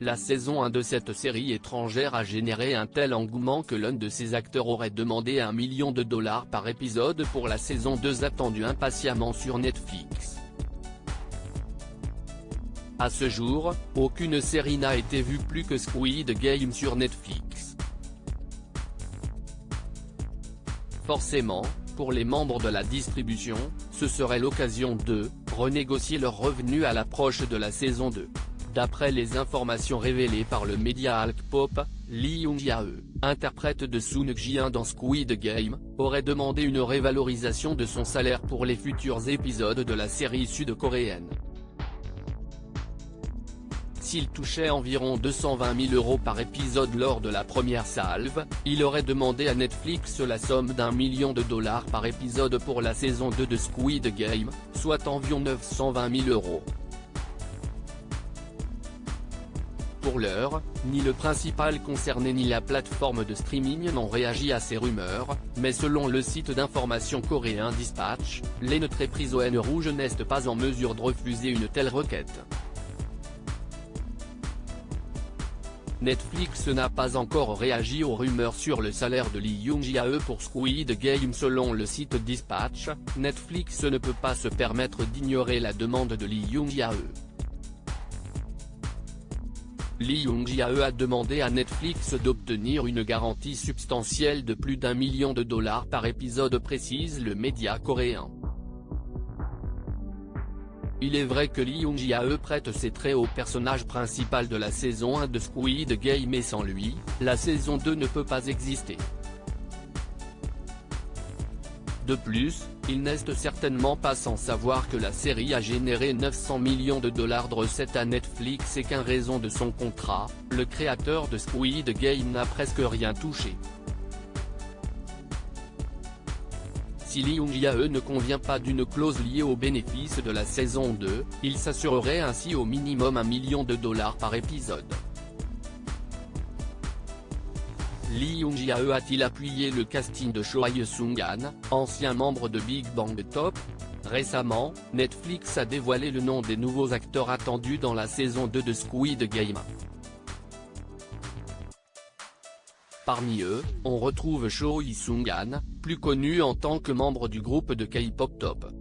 la saison 1 de cette série étrangère a généré un tel engouement que l'un de ses acteurs aurait demandé $1 million par épisode pour la saison 2 attendue impatiemment sur Netflix. À ce jour, aucune série n'a été vue plus que Squid Game sur Netflix. Forcément, pour les membres de la distribution, ce serait l'occasion de renégocier leurs revenus à l'approche de la saison 2. D'après les informations révélées par le média Alkpop, Lee Young-jae, interprète de Soon-Ji-in dans Squid Game, aurait demandé une révalorisation de son salaire pour les futurs épisodes de la série sud-coréenne. S'il touchait environ 220 000 € par épisode lors de la première salve, il aurait demandé à Netflix la somme d'$1 million par épisode pour la saison 2 de Squid Game, soit environ 920 000 €. Pour l'heure, ni le principal concerné ni la plateforme de streaming n'ont réagi à ces rumeurs, mais selon le site d'information coréen Dispatch, l'entreprise rouge n'est pas en mesure de refuser une telle requête. Netflix n'a pas encore réagi aux rumeurs sur le salaire de Lee Young-jae pour Squid Game. Selon le site Dispatch, Netflix ne peut pas se permettre d'ignorer la demande de Lee Young-jae. Lee Young-jae a demandé à Netflix d'obtenir une garantie substantielle de plus d'$1 million par épisode, précise le média coréen. Il est vrai que Lee Young-jae prête ses traits au personnage principal de la saison 1 de Squid Game et sans lui, la saison 2 ne peut pas exister. De plus, il n'est certainement pas sans savoir que la série a généré 900 millions de recettes à Netflix et qu'en raison de son contrat, le créateur de Squid Game n'a presque rien touché. Si Lee Young-jae ne convient pas d'une clause liée aux bénéfices de la saison 2, il s'assurerait ainsi au minimum $1 million par épisode. Lee Young-jae a-t-il appuyé le casting de Choi Sung-han, ancien membre de Big Bang Top ? Récemment, Netflix a dévoilé le nom des nouveaux acteurs attendus dans la saison 2 de Squid Game. Parmi eux, on retrouve Choi Sung-han, plus connu en tant que membre du groupe de K-pop Top.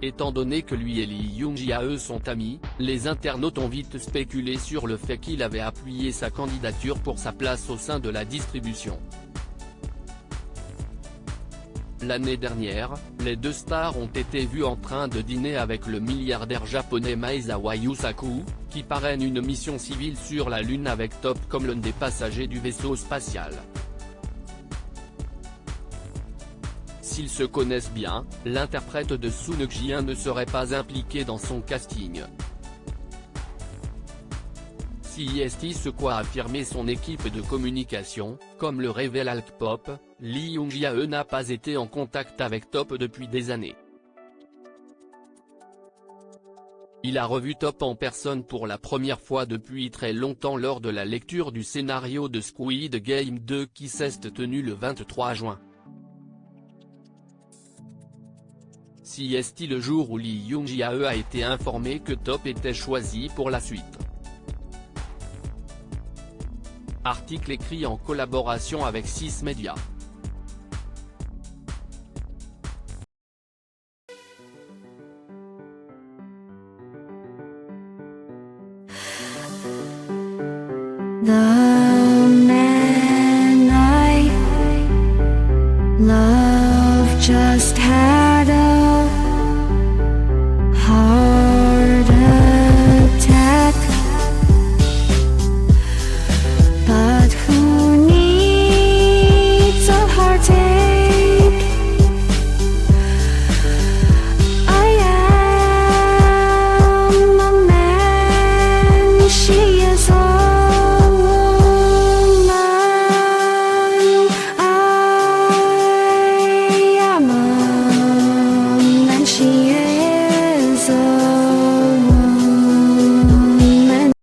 Étant donné que lui et Lee Young-jae sont amis, les internautes ont vite spéculé sur le fait qu'il avait appuyé sa candidature pour sa place au sein de la distribution. L'année dernière, les deux stars ont été vues en train de dîner avec le milliardaire japonais Maezawa Yusaku, qui parraine une mission civile sur la Lune avec Top comme l'un des passagers du vaisseau spatial. S'ils se connaissent bien, l'interprète de Soon-Ji-in ne serait pas impliqué dans son casting. Ce quoi a affirmé son équipe de communication, comme le révèle Alkpop, Lee Young-jae n'a pas été en contact avec Top depuis des années. Il a revu Top en personne pour la première fois depuis très longtemps lors de la lecture du scénario de Squid Game 2 qui s'est tenu le 23 juin. Le jour où Lee Young-jae a été informé que Top était choisi pour la suite. Article écrit en collaboration avec 6 médias.